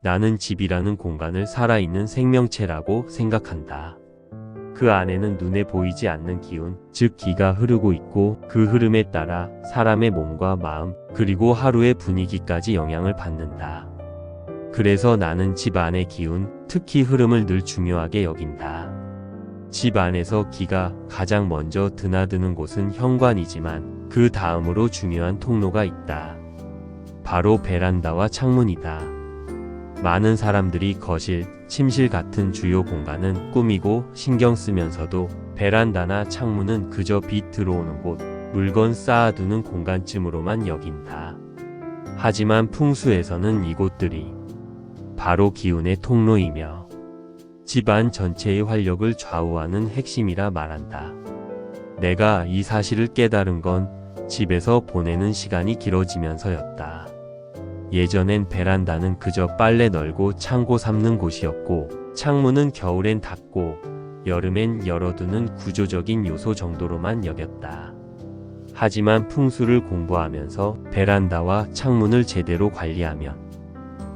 나는 집이라는 공간을 살아있는 생명체라고 생각한다. 그 안에는 눈에 보이지 않는 기운, 즉 기가 흐르고 있고 그 흐름에 따라 사람의 몸과 마음, 그리고 하루의 분위기까지 영향을 받는다. 그래서 나는 집 안의 기운, 특히 흐름을 늘 중요하게 여긴다. 집 안에서 기가 가장 먼저 드나드는 곳은 현관이지만 그 다음으로 중요한 통로가 있다. 바로 베란다와 창문이다. 많은 사람들이 거실, 침실 같은 주요 공간은 꾸미고 신경 쓰면서도 베란다나 창문은 그저 빛 들어오는 곳, 물건 쌓아두는 공간쯤으로만 여긴다. 하지만 풍수에서는 이곳들이 바로 기운의 통로이며 집안 전체의 활력을 좌우하는 핵심이라 말한다. 내가 이 사실을 깨달은 건 집에서 보내는 시간이 길어지면서였다. 예전엔 베란다는 그저 빨래 널고 창고 삼는 곳이었고 창문은 겨울엔 닫고 여름엔 열어두는 구조적인 요소 정도로만 여겼다. 하지만 풍수를 공부하면서 베란다와 창문을 제대로 관리하면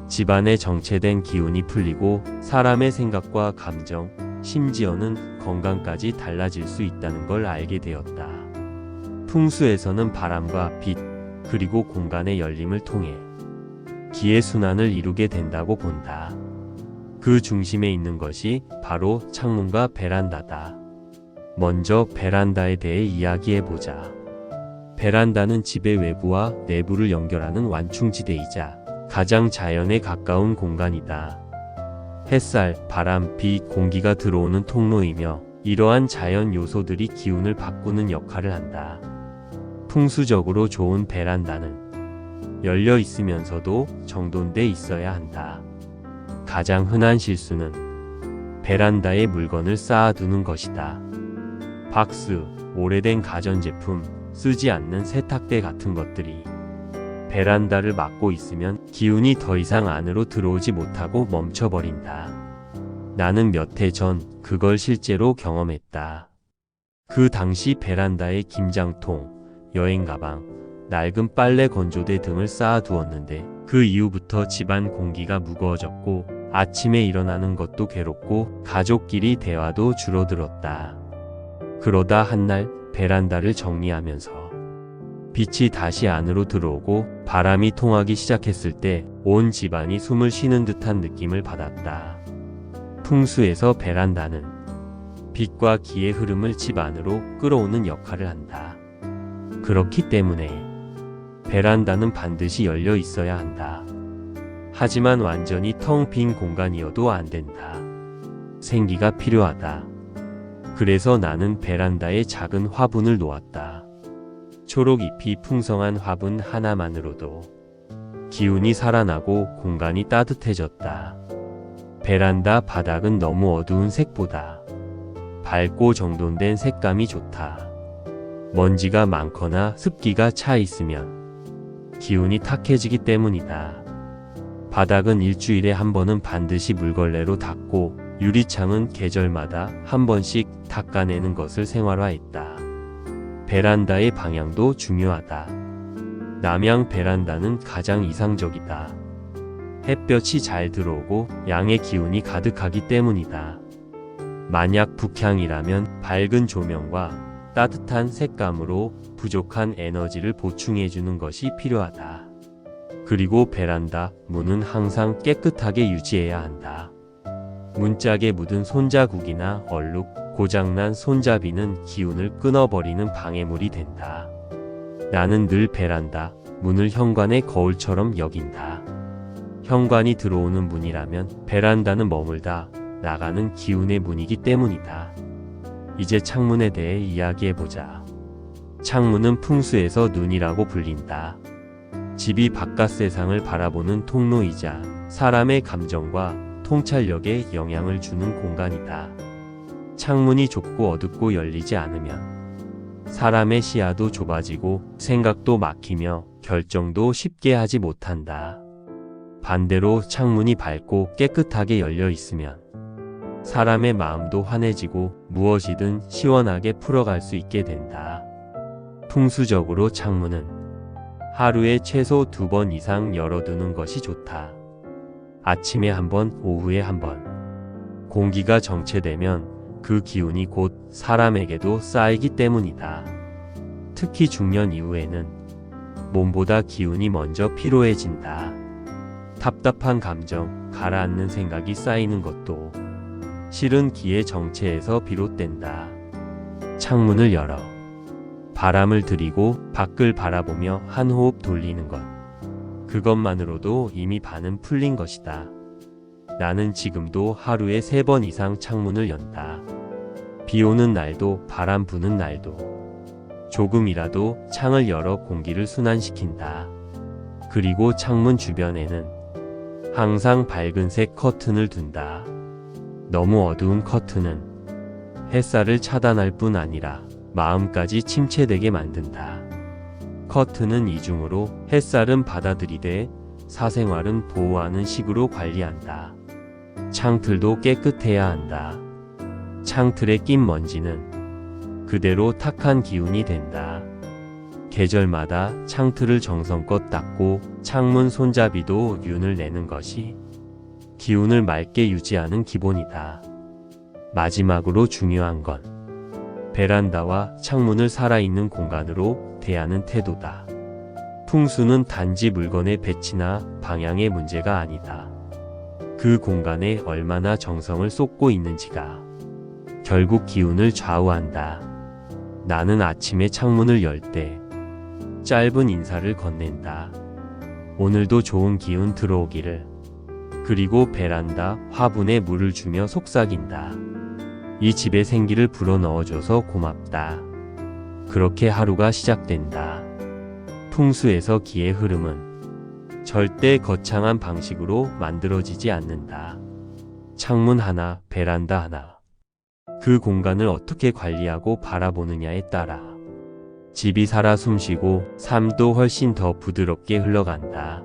집안에 정체된 기운이 풀리고 사람의 생각과 감정, 심지어는 건강까지 달라질 수 있다는 걸 알게 되었다. 풍수에서는 바람과 빛, 그리고 공간의 열림을 통해 기의 순환을 이루게 된다고 본다. 그 중심에 있는 것이 바로 창문과 베란다다. 먼저 베란다에 대해 이야기해보자. 베란다는 집의 외부와 내부를 연결하는 완충지대이자 가장 자연에 가까운 공간이다. 햇살, 바람, 빛, 공기가 들어오는 통로이며 이러한 자연 요소들이 기운을 바꾸는 역할을 한다. 풍수적으로 좋은 베란다는 열려 있으면서도 정돈돼 있어야 한다. 가장 흔한 실수는 베란다에 물건을 쌓아두는 것이다. 박스, 오래된 가전제품, 쓰지 않는 세탁대 같은 것들이 베란다를 막고 있으면 기운이 더 이상 안으로 들어오지 못하고 멈춰버린다. 나는 몇 해 전 그걸 실제로 경험했다. 그 당시 베란다에 김장통, 여행 가방, 낡은 빨래 건조대 등을 쌓아두었는데 그 이후부터 집안 공기가 무거워졌고 아침에 일어나는 것도 괴롭고 가족끼리 대화도 줄어들었다. 그러다 한날 베란다를 정리하면서 빛이 다시 안으로 들어오고 바람이 통하기 시작했을 때 온 집안이 숨을 쉬는 듯한 느낌을 받았다. 풍수에서 베란다는 빛과 기의 흐름을 집 안으로 끌어오는 역할을 한다. 그렇기 때문에 베란다는 반드시 열려 있어야 한다. 하지만 완전히 텅 빈 공간이어도 안 된다. 생기가 필요하다. 그래서 나는 베란다에 작은 화분을 놓았다. 초록잎이 풍성한 화분 하나만으로도 기운이 살아나고 공간이 따뜻해졌다. 베란다 바닥은 너무 어두운 색보다 밝고 정돈된 색감이 좋다. 먼지가 많거나 습기가 차 있으면 기운이 탁해지기 때문이다. 바닥은 일주일에 한 번은 반드시 물걸레로 닦고 유리창은 계절마다 한 번씩 닦아내는 것을 생활화했다. 베란다의 방향도 중요하다. 남향 베란다는 가장 이상적이다. 햇볕이 잘 들어오고 양의 기운이 가득하기 때문이다. 만약 북향이라면 밝은 조명과 따뜻한 색감으로 부족한 에너지를 보충해주는 것이 필요하다. 그리고 베란다 문은 항상 깨끗하게 유지해야 한다. 문짝에 묻은 손자국이나 얼룩, 고장난 손잡이는 기운을 끊어버리는 방해물이 된다. 나는 늘 베란다 문을 현관의 거울처럼 여긴다. 현관이 들어오는 문이라면 베란다는 머물다 나가는 기운의 문이기 때문이다. 이제 창문에 대해 이야기해보자. 창문은 풍수에서 눈이라고 불린다. 집이 바깥 세상을 바라보는 통로이자 사람의 감정과 통찰력에 영향을 주는 공간이다. 창문이 좁고 어둡고 열리지 않으면 사람의 시야도 좁아지고 생각도 막히며 결정도 쉽게 하지 못한다. 반대로 창문이 밝고 깨끗하게 열려 있으면 사람의 마음도 환해지고 무엇이든 시원하게 풀어갈 수 있게 된다. 풍수적으로 창문은 하루에 최소 2번 이상 열어두는 것이 좋다. 아침에 한 번, 오후에 한 번. 공기가 정체되면 그 기운이 곧 사람에게도 쌓이기 때문이다. 특히 중년 이후에는 몸보다 기운이 먼저 피로해진다. 답답한 감정, 가라앉는 생각이 쌓이는 것도 실은 기의 정체에서 비롯된다. 창문을 열어 바람을 들이고 밖을 바라보며 한 호흡 돌리는 것. 그것만으로도 이미 반은 풀린 것이다. 나는 지금도 하루에 3번 이상 창문을 연다. 비 오는 날도 바람 부는 날도 조금이라도 창을 열어 공기를 순환시킨다. 그리고 창문 주변에는 항상 밝은색 커튼을 둔다. 너무 어두운 커튼은 햇살을 차단할 뿐 아니라 마음까지 침체되게 만든다. 커튼은 이중으로 햇살은 받아들이되 사생활은 보호하는 식으로 관리한다. 창틀도 깨끗해야 한다. 창틀에 낀 먼지는 그대로 탁한 기운이 된다. 계절마다 창틀을 정성껏 닦고 창문 손잡이도 윤을 내는 것이 기운을 맑게 유지하는 기본이다. 마지막으로 중요한 건 베란다와 창문을 살아있는 공간으로 대하는 태도다. 풍수는 단지 물건의 배치나 방향의 문제가 아니다. 그 공간에 얼마나 정성을 쏟고 있는지가 결국 기운을 좌우한다. 나는 아침에 창문을 열 때 짧은 인사를 건넨다. 오늘도 좋은 기운 들어오기를. 그리고 베란다 화분에 물을 주며 속삭인다. 이 집에 생기를 불어넣어줘서 고맙다. 그렇게 하루가 시작된다. 풍수에서 기의 흐름은 절대 거창한 방식으로 만들어지지 않는다. 창문 하나, 베란다 하나. 그 공간을 어떻게 관리하고 바라보느냐에 따라 집이 살아 숨쉬고 삶도 훨씬 더 부드럽게 흘러간다.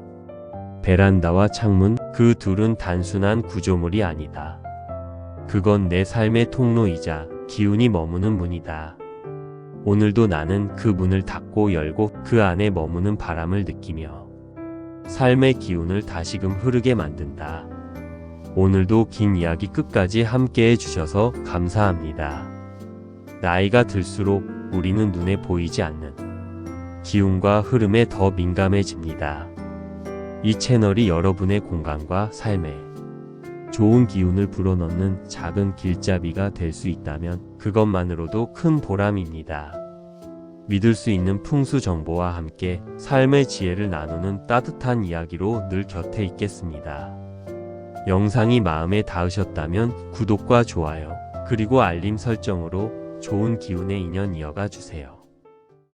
베란다와 창문, 그 둘은 단순한 구조물이 아니다. 그건 내 삶의 통로이자 기운이 머무는 문이다. 오늘도 나는 그 문을 닫고 열고 그 안에 머무는 바람을 느끼며 삶의 기운을 다시금 흐르게 만든다. 오늘도 긴 이야기 끝까지 함께해 주셔서 감사합니다. 나이가 들수록 우리는 눈에 보이지 않는 기운과 흐름에 더 민감해집니다. 이 채널이 여러분의 공간과 삶에 좋은 기운을 불어넣는 작은 길잡이가 될 수 있다면 그것만으로도 큰 보람입니다. 믿을 수 있는 풍수 정보와 함께 삶의 지혜를 나누는 따뜻한 이야기로 늘 곁에 있겠습니다. 영상이 마음에 닿으셨다면 구독과 좋아요, 그리고 알림 설정으로 좋은 기운의 인연 이어가 주세요.